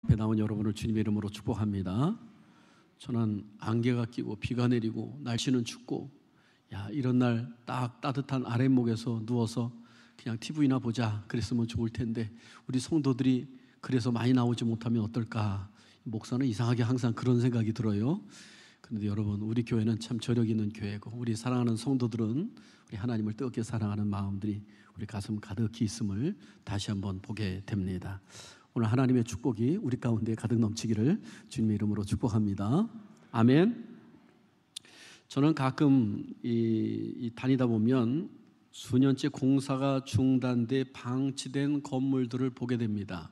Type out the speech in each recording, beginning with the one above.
앞에 나온 여러분을 주님의 이름으로 축복합니다. 저는 안개가 끼고 비가 내리고 날씨는 춥고 이런 날 딱 따뜻한 아랫목에서 누워서 그냥 TV나 보자 그랬으면 좋을 텐데 우리 성도들이 그래서 많이 나오지 못하면 어떨까. 목사는 이상하게 항상 그런 생각이 들어요. 그런데 여러분, 우리 교회는 참 저력 있는 교회고 우리 사랑하는 성도들은 우리 하나님을 뜨겁게 사랑하는 마음들이 우리 가슴 가득히 있음을 다시 한번 보게 됩니다. 오늘 하나님의 축복이 우리 가운데 가득 넘치기를 주님의 이름으로 축복합니다. 아멘. 저는 가끔 다니다 보면 수년째 공사가 중단돼 방치된 건물들을 보게 됩니다.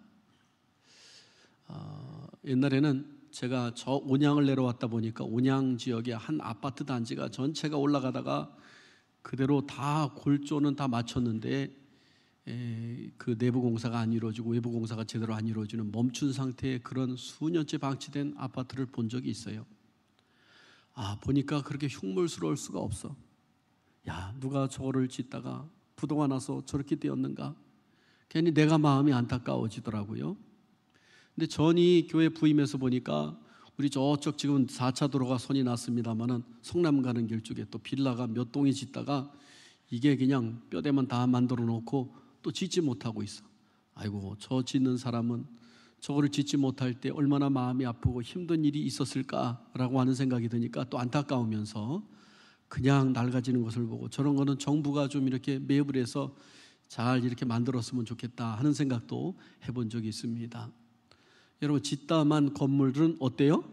옛날에는 제가 저 온양을 내려왔다 보니까 온양 지역의 한 아파트 단지가 전체가 올라가다가 그대로 다 골조는 다 마쳤는데 그 내부 공사가 안 이루어지고 외부 공사가 제대로 안 이루어지는 멈춘 상태의 그런 수년째 방치된 아파트를 본 적이 있어요. 보니까 그렇게 흉물스러울 수가 없어. 누가 저거를 짓다가 부도가 나서 저렇게 되었는가? 괜히 내가 마음이 안타까워지더라고요. 근데 전이 교회 부임해서 보니까 우리 저쪽 지금 4차 도로가 손이 났습니다만은 성남 가는 길 쪽에 또 빌라가 몇 동이 짓다가 이게 그냥 뼈대만 다 만들어 놓고 또 짓지 못하고 있어. 아이고, 저 짓는 사람은 저거를 짓지 못할 때 얼마나 마음이 아프고 힘든 일이 있었을까라고 하는 생각이 드니까 또 안타까우면서 그냥 낡아지는 것을 보고 저런 거는 정부가 좀 이렇게 매입을 해서 잘 이렇게 만들었으면 좋겠다 하는 생각도 해본 적이 있습니다. 여러분, 짓다만 건물들은 어때요?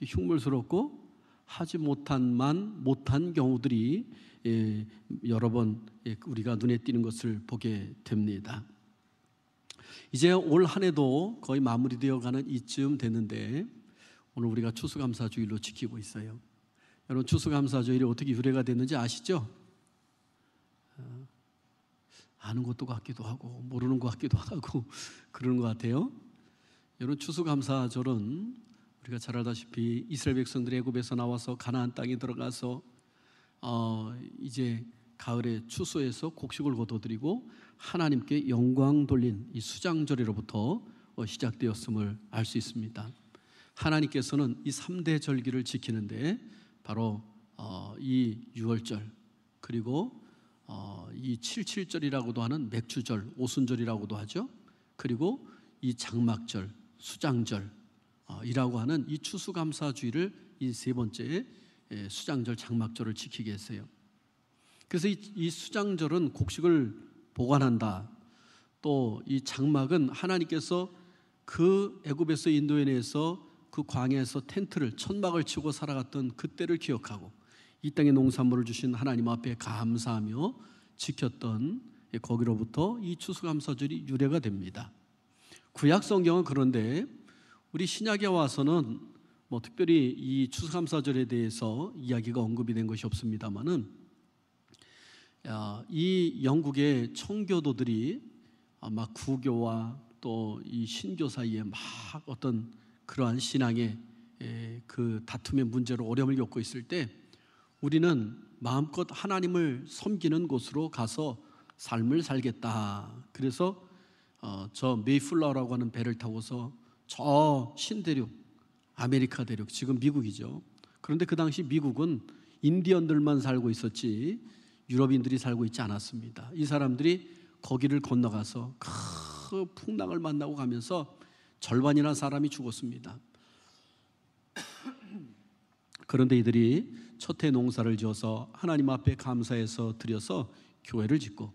흉물스럽고 하지 못한 경우들이 여러 번 우리가 눈에 띄는 것을 보게 됩니다. 이제 올 한 해도 거의 마무리되어 가는 이쯤 됐는데 오늘 우리가 추수감사주일로 지키고 있어요. 여러분, 추수감사주일이 어떻게 유래가 됐는지 아시죠? 아는 것도 같기도 하고 모르는 것 같기도 하고 그러는 것 같아요. 여러분, 추수감사절은 우리가 잘 알다시피 이스라엘 백성들이 애굽에서 나와서 가나안 땅에 들어가서 이제 가을에 추수해서 곡식을 거둬들이고 하나님께 영광 돌린 이 수장절로부터 시작되었음을 알 수 있습니다. 하나님께서는 이 3대 절기를 지키는데 바로 이 유월절, 그리고 이 77절이라고도 하는 맥주절, 오순절이라고도 하죠. 그리고 이 장막절, 수장절 이라고 하는 이 추수감사주일을 이 세 번째 수장절, 장막절을 지키게 했어요. 그래서 이 수장절은 곡식을 보관한다. 또 이 장막은 하나님께서 그 애굽에서 인도해내서 그 광야에서 텐트를, 천막을 치고 살아갔던 그때를 기억하고 이 땅에 농산물을 주신 하나님 앞에 감사하며 지켰던 거기로부터 이 추수감사절이 유래가 됩니다. 구약 성경은 그런데 우리 신약에 와서는 특별히 이 추수감사절에 대해서 이야기가 언급이 된 것이 없습니다만은 이 영국의 청교도들이 막 구교와 또 이 신교 사이에 막 어떤 그러한 신앙의 그 다툼의 문제로 어려움을 겪고 있을 때 우리는 마음껏 하나님을 섬기는 곳으로 가서 삶을 살겠다. 그래서 저 메이플라워라고 하는 배를 타고서 저 신대륙, 아메리카 대륙, 지금 미국이죠. 그런데 그 당시 미국은 인디언들만 살고 있었지 유럽인들이 살고 있지 않았습니다. 이 사람들이 거기를 건너가서 그 풍랑을 만나고 가면서 절반이나 사람이 죽었습니다. 그런데 이들이 첫 해 농사를 지어서 하나님 앞에 감사해서 드려서 교회를 짓고,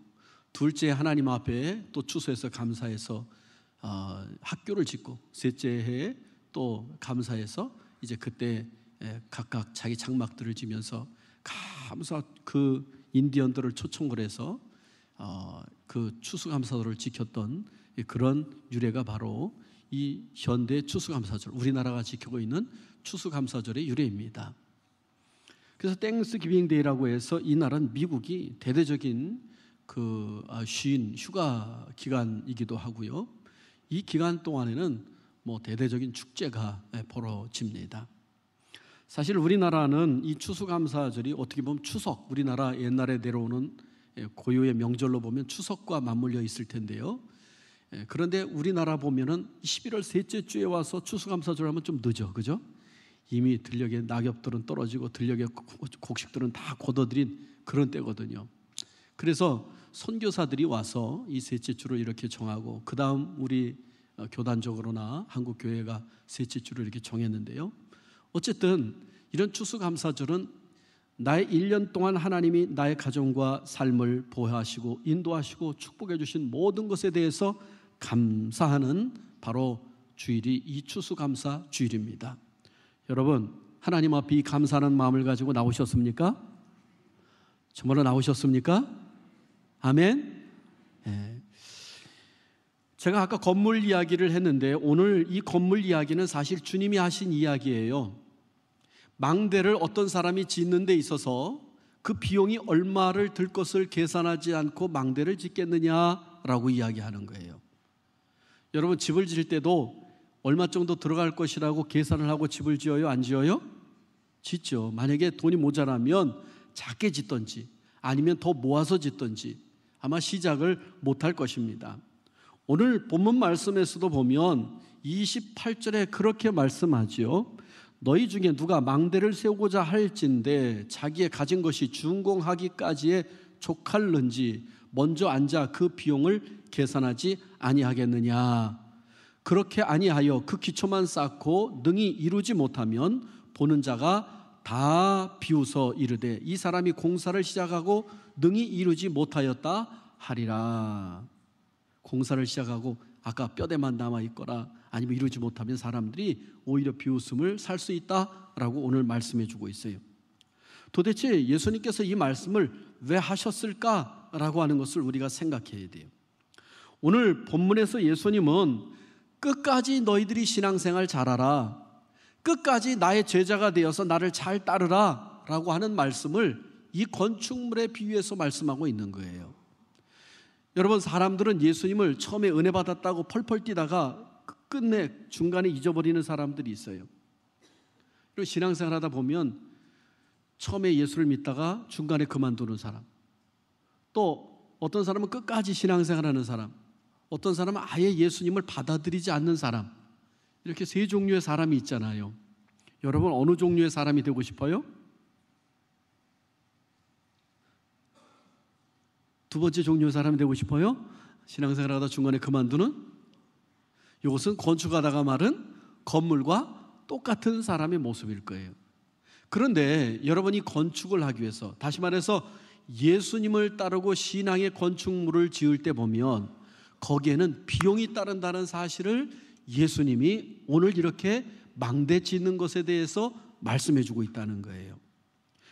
둘째 하나님 앞에 또 추수해서 감사해서 학교를 짓고, 셋째 해에 또 감사해서 이제 그때 각각 자기 장막들을 지면서 감사 그 인디언들을 초청을 해서 그 추수감사절을 지켰던 그런 유래가 바로 이 현대 추수감사절, 우리나라가 지키고 있는 추수감사절의 유래입니다. 그래서 땡스기빙 데이라고 해서 이 날은 미국이 대대적인 그 쉰 휴가 기간이기도 하고요. 이 기간 동안에는 대대적인 축제가 벌어집니다. 사실 우리나라는 이 추수감사절이 어떻게 보면 추석, 우리나라 옛날에 내려오는 고유의 명절로 보면 추석과 맞물려 있을 텐데요. 그런데 우리나라 보면은 11월 셋째 주에 와서 추수감사절 하면 좀 늦어, 그죠? 이미 들녘에 낙엽들은 떨어지고 들녘에 곡식들은 다 걷어들인 그런 때거든요. 그래서 선교사들이 와서 이 셋째 주를 이렇게 정하고, 그 다음 우리 교단적으로나 한국 교회가 셋째 주를 이렇게 정했는데요. 어쨌든 이런 추수감사절은 나의 1년 동안 하나님이 나의 가정과 삶을 보호하시고 인도하시고 축복해 주신 모든 것에 대해서 감사하는 바로 주일이 이 추수감사 주일입니다. 여러분, 하나님 앞에 이 감사하는 마음을 가지고 나오셨습니까? 정말로 나오셨습니까? 아멘. 제가 아까 건물 이야기를 했는데 오늘 이 건물 이야기는 사실 주님이 하신 이야기예요. 망대를 어떤 사람이 짓는 데 있어서 그 비용이 얼마를 들 것을 계산하지 않고 망대를 짓겠느냐라고 이야기하는 거예요. 여러분, 집을 지을 때도 얼마 정도 들어갈 것이라고 계산을 하고 집을 지어요? 안 지어요? 짓죠. 만약에 돈이 모자라면 작게 짓든지 아니면 더 모아서 짓든지 아마 시작을 못할 것입니다. 오늘 본문 말씀에서도 보면 28절에 그렇게 말씀하지요. 너희 중에 누가 망대를 세우고자 할진대 자기의 가진 것이 준공하기까지에 족할는지 먼저 앉아 그 비용을 계산하지 아니하겠느냐. 그렇게 아니하여 그 기초만 쌓고 능히 이루지 못하면 보는 자가 다 비웃어 이르되 이 사람이 공사를 시작하고 능히 이루지 못하였다 하리라. 공사를 시작하고 아까 뼈대만 남아있거나 아니면 이루지 못하면 사람들이 오히려 비웃음을 살 수 있다라고 오늘 말씀해 주고 있어요. 도대체 예수님께서 이 말씀을 왜 하셨을까라고 하는 것을 우리가 생각해야 돼요. 오늘 본문에서 예수님은 끝까지 너희들이 신앙생활 잘하라, 끝까지 나의 제자가 되어서 나를 잘 따르라 라고 하는 말씀을 이 건축물에 비유해서 말씀하고 있는 거예요. 여러분, 사람들은 예수님을 처음에 은혜 받았다고 펄펄 뛰다가 끝내 중간에 잊어버리는 사람들이 있어요. 그리고 신앙생활 하다 보면 처음에 예수를 믿다가 중간에 그만두는 사람, 또 어떤 사람은 끝까지 신앙생활하는 사람, 어떤 사람은 아예 예수님을 받아들이지 않는 사람, 이렇게 세 종류의 사람이 있잖아요. 여러분, 어느 종류의 사람이 되고 싶어요? 두 번째 종류의 사람이 되고 싶어요? 신앙생활하다 중간에 그만두는? 이것은 건축하다가 마른 건물과 똑같은 사람의 모습일 거예요. 그런데 여러분이 건축을 하기 위해서, 다시 말해서 예수님을 따르고 신앙의 건축물을 지을 때 보면 거기에는 비용이 따른다는 사실을 예수님이 오늘 이렇게 망대 짓는 것에 대해서 말씀해 주고 있다는 거예요.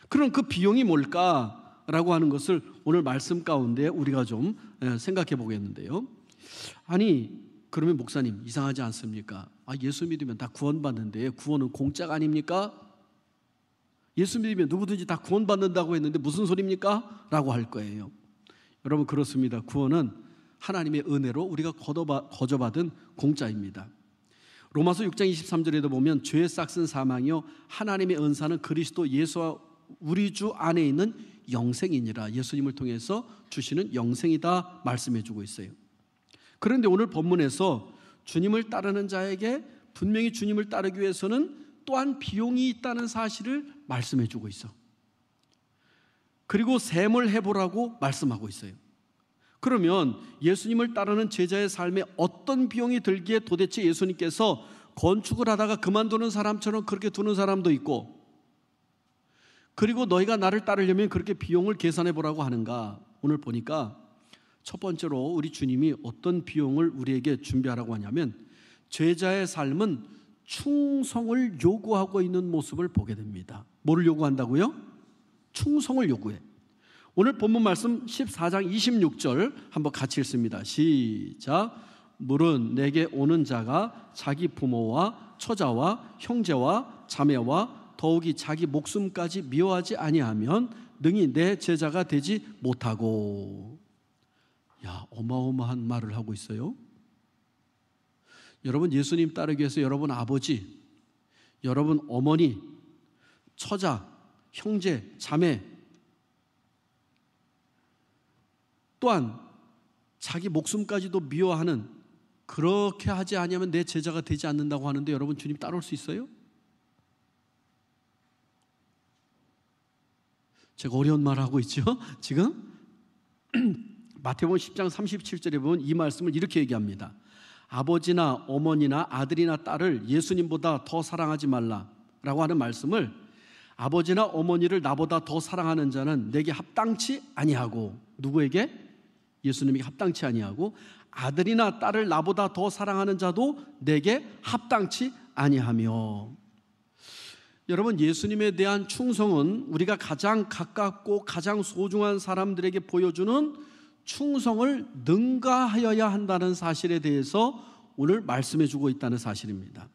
그럼 그 비용이 뭘까라고 하는 것을 오늘 말씀 가운데 우리가 좀 생각해 보겠는데요. 아니, 그러면 목사님, 이상하지 않습니까? 예수 믿으면 다 구원받는데 구원은 공짜가 아닙니까? 예수 믿으면 누구든지 다 구원받는다고 했는데 무슨 소리입니까? 라고 할 거예요. 여러분, 그렇습니다. 구원은 하나님의 은혜로 우리가 거저받은 공짜입니다. 로마서 6장 23절에도 보면 죄의 싹은 사망이요 하나님의 은사는 그리스도 예수와 우리 주 안에 있는 영생이니라. 예수님을 통해서 주시는 영생이다 말씀해 주고 있어요. 그런데 오늘 본문에서 주님을 따르는 자에게 분명히 주님을 따르기 위해서는 또한 비용이 있다는 사실을 말씀해 주고 있어. 그리고 셈을 해보라고 말씀하고 있어요. 그러면 예수님을 따르는 제자의 삶에 어떤 비용이 들기에 도대체 예수님께서 건축을 하다가 그만두는 사람처럼 그렇게 두는 사람도 있고, 그리고 너희가 나를 따르려면 그렇게 비용을 계산해 보라고 하는가? 오늘 보니까 첫 번째로 우리 주님이 어떤 비용을 우리에게 준비하라고 하냐면 제자의 삶은 충성을 요구하고 있는 모습을 보게 됩니다. 뭐를 요구한다고요? 충성을 요구해. 오늘 본문 말씀 14장 26절 한번 같이 읽습니다. 시작. 물은 내게 오는 자가 자기 부모와 처자와 형제와 자매와 더욱이 자기 목숨까지 미워하지 아니하면 능히 내 제자가 되지 못하고. 야, 어마어마한 말을 하고 있어요. 여러분, 예수님 따르기 위해서 여러분 아버지, 여러분 어머니, 처자, 형제, 자매, 또한 자기 목숨까지도 미워하는 그렇게 하지 아니하면 내 제자가 되지 않는다고 하는데 여러분 주님 따라올 수 있어요? 제가 어려운 말을 하고 있죠? 지금 마태복음 10장 37절에 보면 이 말씀을 이렇게 얘기합니다. 아버지나 어머니나 아들이나 딸을 예수님보다 더 사랑하지 말라라고 하는 말씀을 아버지나 어머니를 나보다 더 사랑하는 자는 내게 합당치 아니하고, 누구에게? 예수님에게 합당치 아니하고, 아들이나 딸을 나보다 더 사랑하는 자도 내게 합당치 아니하며. 여러분, 예수님에 대한 충성은 우리가 가장 가깝고 가장 소중한 사람들에게 보여주는 충성을 능가하여야 한다는 사실에 대해서 오늘 말씀해 주고 있다는 사실입니다.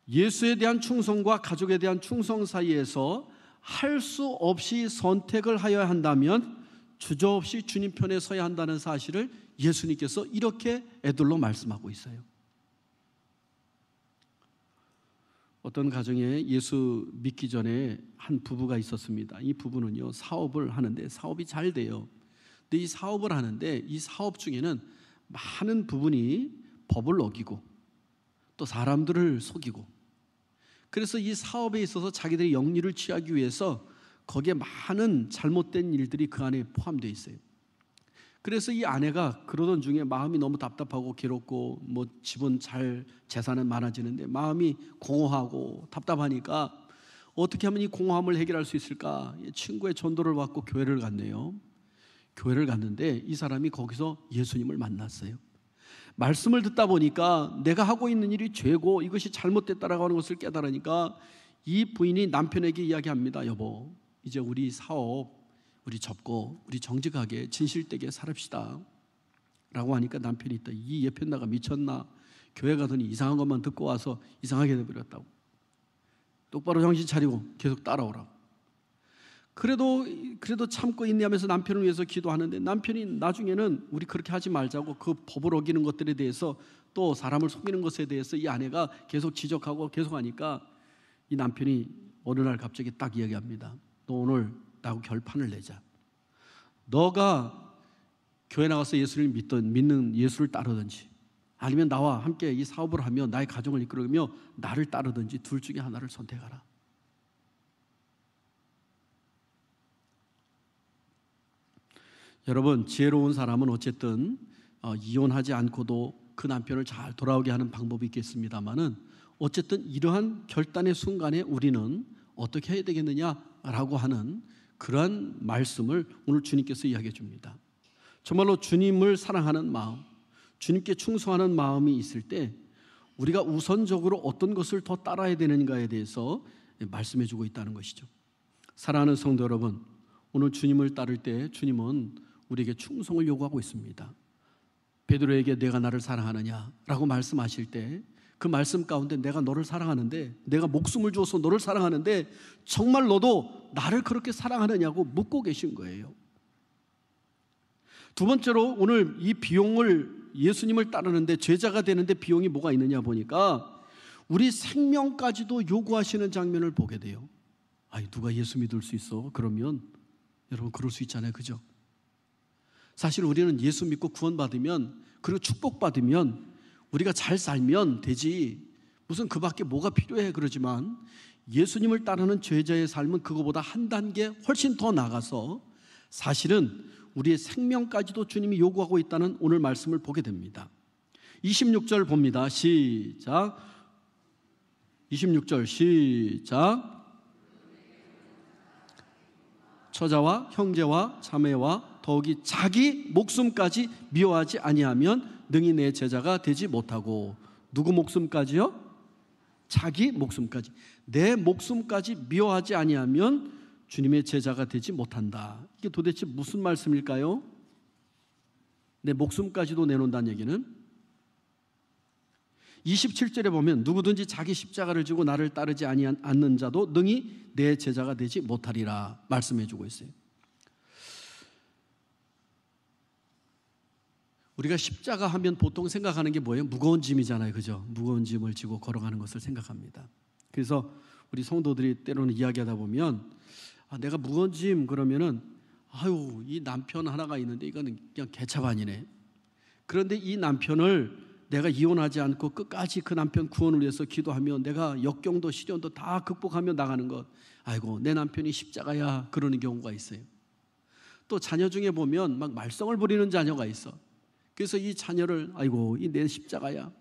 예수에 대한 충성과 가족에 대한 충성 사이에서 할 수 없이 선택을 하여야 한다면 주저없이 주님 편에 서야 한다는 사실을 예수님께서 이렇게 애들로 말씀하고 있어요. 어떤 가정에 예수 믿기 전에 한 부부가 있었습니다. 이 부부는요, 사업을 하는데 사업이 잘 돼요. 근데 이 사업을 하는데 이 사업 중에는 많은 부분이 법을 어기고 또 사람들을 속이고, 그래서 이 사업에 있어서 자기들이 영리를 취하기 위해서 거기에 많은 잘못된 일들이 그 안에 포함되어 있어요. 그래서 이 아내가 그러던 중에 마음이 너무 답답하고 괴롭고 뭐 집은 재산은 많아지는데 마음이 공허하고 답답하니까 어떻게 하면 이 공허함을 해결할 수 있을까? 친구의 전도를 받고 교회를 갔네요. 교회를 갔는데 이 사람이 거기서 예수님을 만났어요. 말씀을 듣다 보니까 내가 하고 있는 일이 죄고 이것이 잘못됐다라고 하는 것을 깨달으니까 이 부인이 남편에게 이야기합니다. 여보, 이제 우리 사업 우리 접고 우리 정직하게 진실되게 살읍시다 라고 하니까 남편이 또 이 예편나가 미쳤나, 교회 가더니 이상한 것만 듣고 와서 이상하게 돼버렸다고, 똑바로 정신 차리고 계속 따라오라고. 그래도 참고 인내하면서 남편을 위해서 기도하는데 남편이 나중에는 우리 그렇게 하지 말자고 그 법을 어기는 것들에 대해서 또 사람을 속이는 것에 대해서 이 아내가 계속 지적하고 계속 하니까 이 남편이 어느 날 갑자기 딱 이야기합니다. 너 오늘 나하고 결판을 내자. 너가 교회 나가서 예수를 믿는 예수를 따르든지 아니면 나와 함께 이 사업을 하며 나의 가정을 이끌으며 나를 따르든지 둘 중에 하나를 선택하라. 여러분, 지혜로운 사람은 어쨌든 이혼하지 않고도 그 남편을 잘 돌아오게 하는 방법이 있겠습니다만은 어쨌든 이러한 결단의 순간에 우리는 어떻게 해야 되겠느냐라고 하는 그러한 말씀을 오늘 주님께서 이야기해 줍니다. 정말로 주님을 사랑하는 마음, 주님께 충성하는 마음이 있을 때 우리가 우선적으로 어떤 것을 더 따라야 되는가에 대해서 말씀해 주고 있다는 것이죠. 사랑하는 성도 여러분, 오늘 주님을 따를 때 주님은 우리에게 충성을 요구하고 있습니다. 베드로에게 내가 나를 사랑하느냐라고 말씀하실 때 그 말씀 가운데 내가 너를 사랑하는데, 내가 목숨을 주어서 너를 사랑하는데 정말 너도 나를 그렇게 사랑하느냐고 묻고 계신 거예요. 두 번째로 오늘 이 비용을, 예수님을 따르는데 제자가 되는데 비용이 뭐가 있느냐 보니까 우리 생명까지도 요구하시는 장면을 보게 돼요. 아니, 누가 예수 믿을 수 있어? 그러면 여러분 그럴 수 있잖아요, 그죠? 사실 우리는 예수 믿고 구원받으면, 그리고 축복받으면 우리가 잘 살면 되지 무슨 그 밖에 뭐가 필요해 그러지만 예수님을 따르는 제자의 삶은 그거보다 한 단계 훨씬 더 나가서 사실은 우리의 생명까지도 주님이 요구하고 있다는 오늘 말씀을 보게 됩니다. 26절 봅니다. 시작. 26절 시작. 처자와 형제와 자매와 더욱이 자기 목숨까지 미워하지 아니하면 능히 내 제자가 되지 못하고. 누구 목숨까지요? 자기 목숨까지. 내 목숨까지 미워하지 아니하면 주님의 제자가 되지 못한다. 이게 도대체 무슨 말씀일까요? 내 목숨까지도 내놓는다는 얘기는 27절에 보면 누구든지 자기 십자가를 지고 나를 따르지 않는 자도 능히 내 제자가 되지 못하리라 말씀해 주고 있어요. 우리가 십자가 하면 보통 생각하는 게 뭐예요? 무거운 짐이잖아요, 그죠? 무거운 짐을 지고 걸어가는 것을 생각합니다. 그래서 우리 성도들이 때로는 이야기하다 보면 내가 무거운 짐 그러면은 아유, 이 남편 하나가 있는데 이거는 그냥 개차반이네. 그런데 이 남편을 내가 이혼하지 않고 끝까지 그 남편 구원을 위해서 기도하며 내가 역경도 시련도 다 극복하며 나가는 것, 아이고 내 남편이 십자가야, 그러는 경우가 있어요. 또 자녀 중에 보면 막 말썽을 부리는 자녀가 있어. 그래서 이 자녀를 아이고 이 내 십자가야.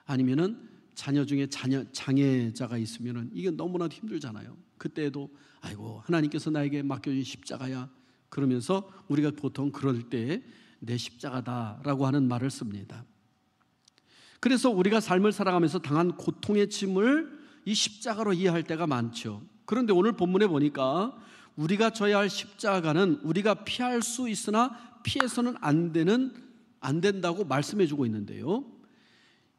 아니면은 자녀 중에 장애자가 있으면은 이게 너무나도 힘들잖아요. 그때에도 아이고 하나님께서 나에게 맡겨준 십자가야, 그러면서 우리가 보통 그럴 때 내 십자가다라고 하는 말을 씁니다. 그래서 우리가 삶을 살아가면서 당한 고통의 짐을 이 십자가로 이해할 때가 많죠. 그런데 오늘 본문에 보니까 우리가 져야 할 십자가는 우리가 피할 수 있으나 피해서는 안 된다고 말씀해 주고 있는데요,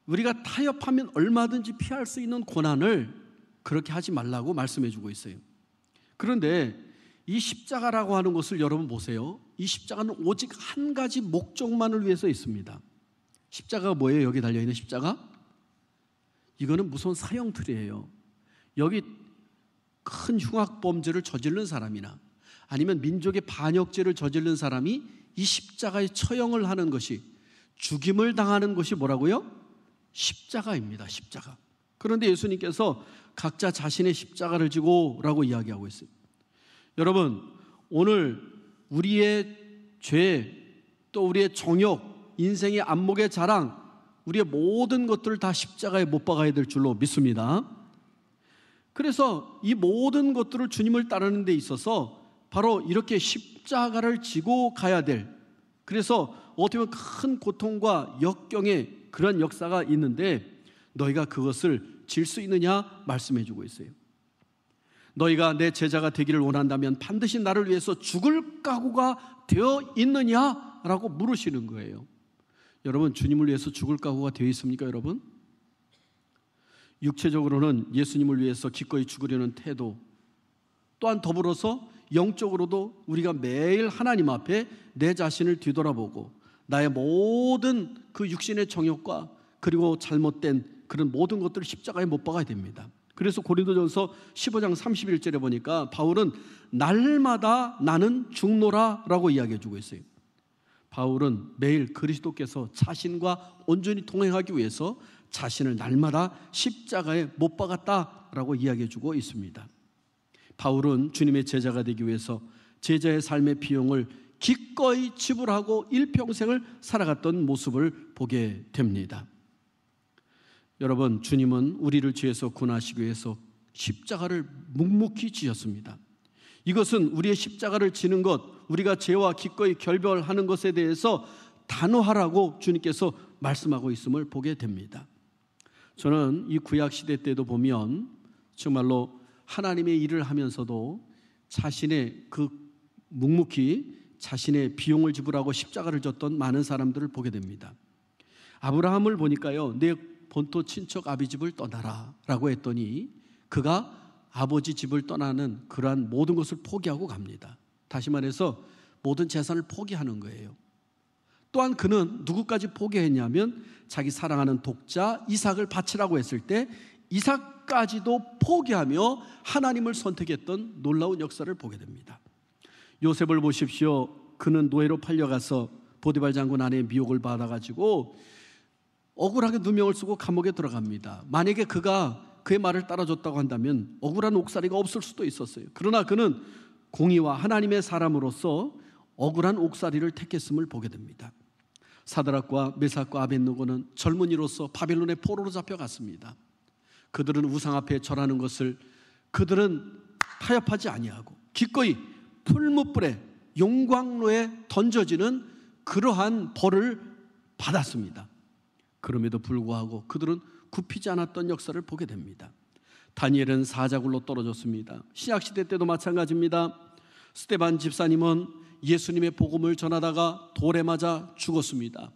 우리가 타협하면 얼마든지 피할 수 있는 고난을 그렇게 하지 말라고 말씀해 주고 있어요. 그런데 이 십자가라고 하는 것을 여러분 보세요. 이 십자가는 오직 한 가지 목적만을 위해서 있습니다. 십자가가 뭐예요? 여기 달려있는 십자가? 이거는 무서운 사형틀이에요. 여기 큰 흉악범죄를 저지른 사람이나 아니면 민족의 반역죄를 저지른 사람이 이 십자가에 처형을 하는 것이, 죽임을 당하는 것이 뭐라고요? 십자가입니다. 십자가. 그런데 예수님께서 각자 자신의 십자가를 지고라고 이야기하고 있어요. 여러분, 오늘 우리의 죄, 또 우리의 정욕, 인생의 안목의 자랑, 우리의 모든 것들을 다 십자가에 못 박아야 될 줄로 믿습니다. 그래서 이 모든 것들을 주님을 따르는 데 있어서 바로 이렇게 십자가를 지고 가야 될, 그래서 어떻게 보면 큰 고통과 역경의 그런 역사가 있는데 너희가 그것을 질 수 있느냐 말씀해 주고 있어요. 너희가 내 제자가 되기를 원한다면 반드시 나를 위해서 죽을 각오가 되어 있느냐라고 물으시는 거예요. 여러분, 주님을 위해서 죽을 각오가 되어 있습니까, 여러분? 육체적으로는 예수님을 위해서 기꺼이 죽으려는 태도, 또한 더불어서 영적으로도 우리가 매일 하나님 앞에 내 자신을 뒤돌아보고 나의 모든 그 육신의 정욕과 그리고 잘못된 그런 모든 것들을 십자가에 못 박아야 됩니다. 그래서 고린도전서 15장 31절에 보니까 바울은 날마다 나는 죽노라 라고 이야기해 주고 있어요. 바울은 매일 그리스도께서 자신과 온전히 동행하기 위해서 자신을 날마다 십자가에 못 박았다라고 이야기해 주고 있습니다. 바울은 주님의 제자가 되기 위해서 제자의 삶의 비용을 기꺼이 지불하고 일평생을 살아갔던 모습을 보게 됩니다. 여러분, 주님은 우리를 죄에서 구원하시기 위해서 십자가를 묵묵히 지셨습니다. 이것은 우리의 십자가를 지는 것, 우리가 죄와 기꺼이 결별하는 것에 대해서 단호하라고 주님께서 말씀하고 있음을 보게 됩니다. 저는 이 구약시대 때도 보면 정말로 하나님의 일을 하면서도 자신의 묵묵히 자신의 비용을 지불하고 십자가를 졌던 많은 사람들을 보게 됩니다. 아브라함을 보니까요, 내 본토 친척 아비 집을 떠나라 라고 했더니 그가 아버지 집을 떠나는 그러한 모든 것을 포기하고 갑니다. 다시 말해서 모든 재산을 포기하는 거예요. 또한 그는 누구까지 포기했냐면 자기 사랑하는 독자 이삭을 바치라고 했을 때 이삭까지도 포기하며 하나님을 선택했던 놀라운 역사를 보게 됩니다. 요셉을 보십시오. 그는 노예로 팔려가서 보디발 장군 아내의 미혹을 받아가지고 억울하게 누명을 쓰고 감옥에 들어갑니다. 만약에 그가 그의 말을 따라줬다고 한다면 억울한 옥살이가 없을 수도 있었어요. 그러나 그는 공의와 하나님의 사람으로서 억울한 옥살이를 택했음을 보게 됩니다. 사드락과 메삭과 아벳느고는 젊은이로서 바벨론의 포로로 잡혀갔습니다. 그들은 우상 앞에 절하는 것을 그들은 타협하지 아니하고 기꺼이 풀무불에 용광로에 던져지는 그러한 벌을 받았습니다. 그럼에도 불구하고 그들은 굽히지 않았던 역사를 보게 됩니다. 다니엘은 사자굴로 떨어졌습니다. 신약시대 때도 마찬가지입니다. 스데반 집사님은 예수님의 복음을 전하다가 돌에 맞아 죽었습니다.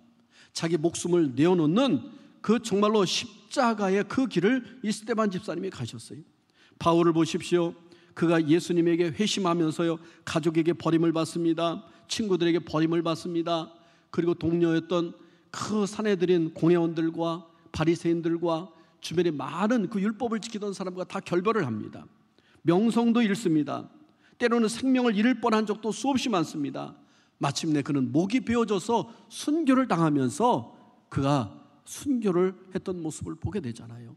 자기 목숨을 내어놓는 그 정말로 십자가의 그 길을 이 스데반 집사님이 가셨어요. 바울을 보십시오. 그가 예수님에게 회심하면서요, 가족에게 버림을 받습니다. 친구들에게 버림을 받습니다. 그리고 동료였던 그 사내들인 공회원들과 바리새인들과 주변에 많은 그 율법을 지키던 사람과 다 결별을 합니다. 명성도 잃습니다. 때로는 생명을 잃을 뻔한 적도 수없이 많습니다. 마침내 그는 목이 베어져서 순교를 당하면서 그가 순교를 했던 모습을 보게 되잖아요.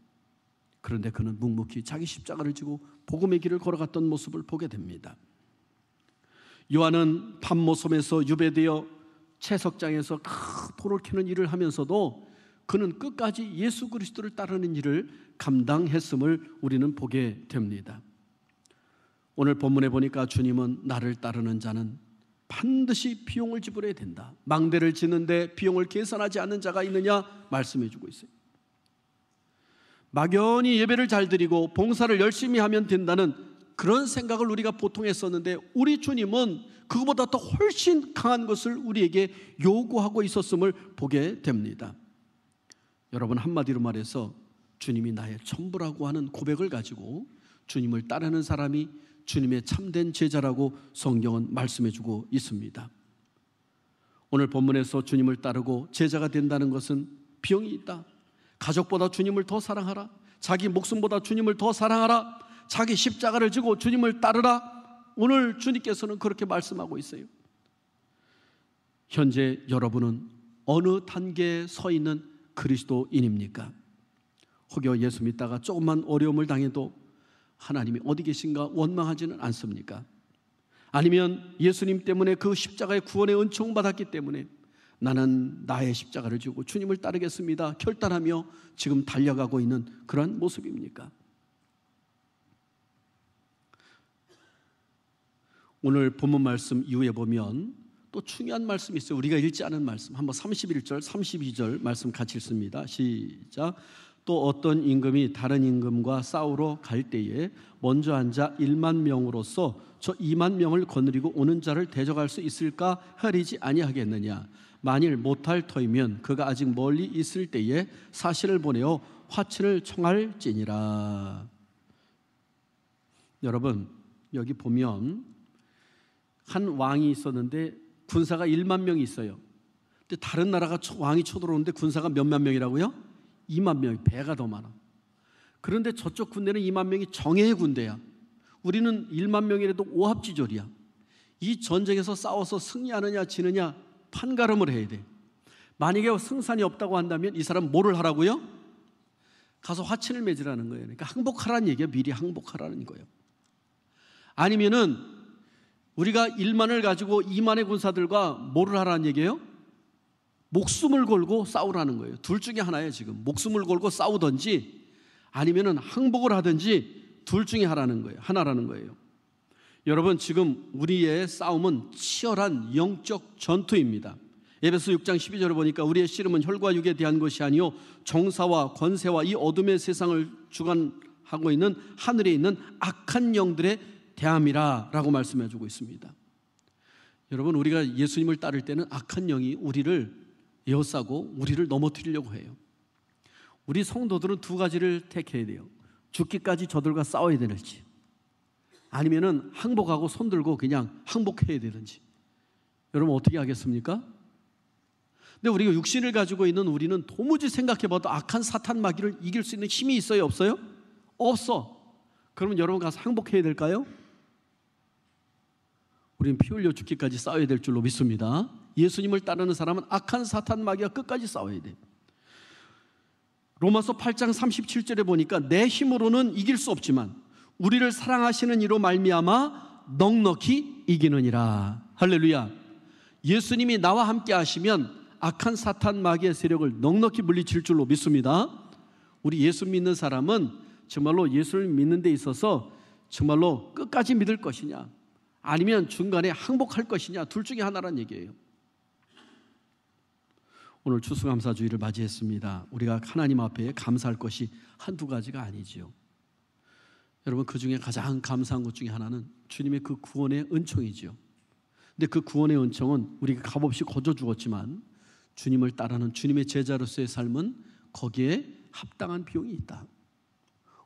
그런데 그는 묵묵히 자기 십자가를 지고 복음의 길을 걸어갔던 모습을 보게 됩니다. 요한은 밤모섬에서 유배되어 채석장에서 돌을 캐는 일을 하면서도 그는 끝까지 예수 그리스도를 따르는 일을 감당했음을 우리는 보게 됩니다. 오늘 본문에 보니까 주님은 나를 따르는 자는 반드시 비용을 지불해야 된다. 망대를 짓는데 비용을 계산하지 않는 자가 있느냐 말씀해 주고 있어요. 막연히 예배를 잘 드리고 봉사를 열심히 하면 된다는 그런 생각을 우리가 보통 했었는데 우리 주님은 그것보다 더 훨씬 강한 것을 우리에게 요구하고 있었음을 보게 됩니다. 여러분, 한마디로 말해서 주님이 나의 전부라고 하는 고백을 가지고 주님을 따르는 사람이 주님의 참된 제자라고 성경은 말씀해 주고 있습니다. 오늘 본문에서 주님을 따르고 제자가 된다는 것은 비용이 있다. 가족보다 주님을 더 사랑하라. 자기 목숨보다 주님을 더 사랑하라. 자기 십자가를 지고 주님을 따르라. 오늘 주님께서는 그렇게 말씀하고 있어요. 현재 여러분은 어느 단계에 서 있는 그리스도인입니까? 혹여 예수 믿다가 조금만 어려움을 당해도 하나님이 어디 계신가 원망하지는 않습니까? 아니면 예수님 때문에 그 십자가의 구원의 은총을 받았기 때문에 나는 나의 십자가를 지고 주님을 따르겠습니다 결단하며 지금 달려가고 있는 그러한 모습입니까? 오늘 본문 말씀 이후에 보면 또 중요한 말씀이 있어요. 우리가 읽지 않은 말씀, 한번 31절, 32절 말씀 같이 읽습니다. 시작. 또 어떤 임금이 다른 임금과 싸우러 갈 때에 먼저 앉아 1만 명으로서 저 2만 명을 거느리고 오는 자를 대적할 수 있을까 하리지 아니하겠느냐. 만일 못할 터이면 그가 아직 멀리 있을 때에 사신을 보내어 화친을 청할지니라. 여러분, 여기 보면 한 왕이 있었는데 군사가 1만 명이 있어요. 근데 다른 나라가 왕이 쳐들어오는데 군사가 몇만 명이라고요? 2만 명이, 배가 더 많아. 그런데 저쪽 군대는 2만 명이 정예의 군대야. 우리는 1만 명이라도 오합지졸이야. 이 전쟁에서 싸워서 승리하느냐 지느냐 판가름을 해야 돼. 만약에 승산이 없다고 한다면 이 사람 뭐를 하라고요? 가서 화친을 맺으라는 거예요. 그러니까 항복하라는 얘기예요. 미리 항복하라는 거예요. 아니면은 우리가 1만을 가지고 2만의 군사들과 뭐를 하라는 얘기예요? 목숨을 걸고 싸우라는 거예요. 둘 중에 하나예요. 지금 목숨을 걸고 싸우든지 아니면은 항복을 하든지 둘 중에 하라는 거예요. 하나라는 거예요. 여러분, 지금 우리의 싸움은 치열한 영적 전투입니다. 에베소 6장 12절을 보니까 우리의 씨름은 혈과 육에 대한 것이 아니요 정사와 권세와 이 어둠의 세상을 주관하고 있는 하늘에 있는 악한 영들의 대함이라 라고 말씀해 주고 있습니다. 여러분, 우리가 예수님을 따를 때는 악한 영이 우리를 에워싸고 우리를 넘어뜨리려고 해요. 우리 성도들은 두 가지를 택해야 돼요. 죽기까지 저들과 싸워야 되는지 아니면은 항복하고 손들고 그냥 항복해야 되는지. 여러분, 어떻게 하겠습니까? 근데 우리가 육신을 가지고 있는 우리는 도무지 생각해봐도 악한 사탄 마귀를 이길 수 있는 힘이 있어요? 없어요? 없어. 그러면 여러분 가서 항복해야 될까요? 우리는 피 흘려 죽기까지 싸워야 될 줄로 믿습니다. 예수님을 따르는 사람은 악한 사탄 마귀와 끝까지 싸워야 돼. 로마서 8장 37절에 보니까 내 힘으로는 이길 수 없지만 우리를 사랑하시는 이로 말미암아 넉넉히 이기느니라. 할렐루야. 예수님이 나와 함께 하시면 악한 사탄 마귀의 세력을 넉넉히 물리칠 줄로 믿습니다. 우리 예수 믿는 사람은 정말로 예수를 믿는 데 있어서 정말로 끝까지 믿을 것이냐 아니면 중간에 항복할 것이냐, 둘 중에 하나란 얘기예요. 오늘 추수감사주의를 맞이했습니다. 우리가 하나님 앞에 감사할 것이 한두 가지가 아니지요. 여러분, 그 중에 가장 감사한 것 중에 하나는 주님의 그 구원의 은총이지요. 근데 그 구원의 은총은 우리가 값없이 거저 주었지만 주님을 따르는 주님의 제자로서의 삶은 거기에 합당한 비용이 있다.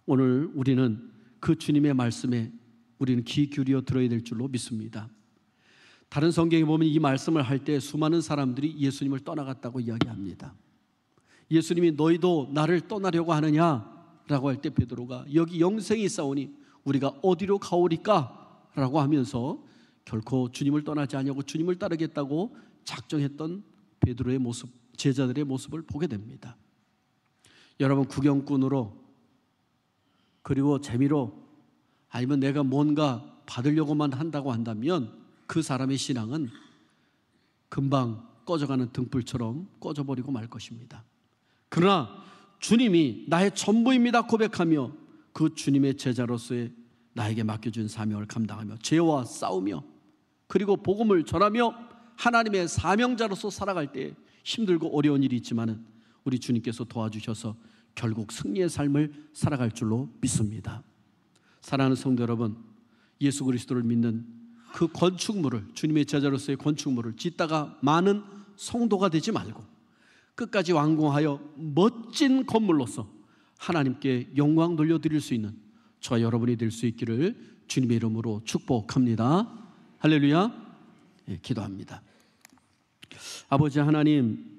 오늘 우리는 그 주님의 말씀에 우리는 귀 기울여 들어야 될 줄로 믿습니다. 다른 성경에 보면 이 말씀을 할 때 수많은 사람들이 예수님을 떠나갔다고 이야기합니다. 예수님이 너희도 나를 떠나려고 하느냐라고 할 때 베드로가 여기 영생이 있사오니 우리가 어디로 가오리까? 라고 하면서 결코 주님을 떠나지 아니하고 주님을 따르겠다고 작정했던 베드로의 모습, 제자들의 모습을 보게 됩니다. 여러분, 구경꾼으로 그리고 재미로 아니면 내가 뭔가 받으려고만 한다고 한다면 그 사람의 신앙은 금방 꺼져가는 등불처럼 꺼져버리고 말 것입니다. 그러나 주님이 나의 전부입니다 고백하며 그 주님의 제자로서의 나에게 맡겨준 사명을 감당하며 죄와 싸우며 그리고 복음을 전하며 하나님의 사명자로서 살아갈 때 힘들고 어려운 일이 있지만 우리 주님께서 도와주셔서 결국 승리의 삶을 살아갈 줄로 믿습니다. 사랑하는 성도 여러분, 예수 그리스도를 믿는 그 건축물을, 주님의 제자로서의 건축물을 짓다가 많은 성도가 되지 말고 끝까지 완공하여 멋진 건물로서 하나님께 영광 돌려드릴 수 있는 저와 여러분이 될 수 있기를 주님의 이름으로 축복합니다. 할렐루야. 기도합니다. 아버지 하나님,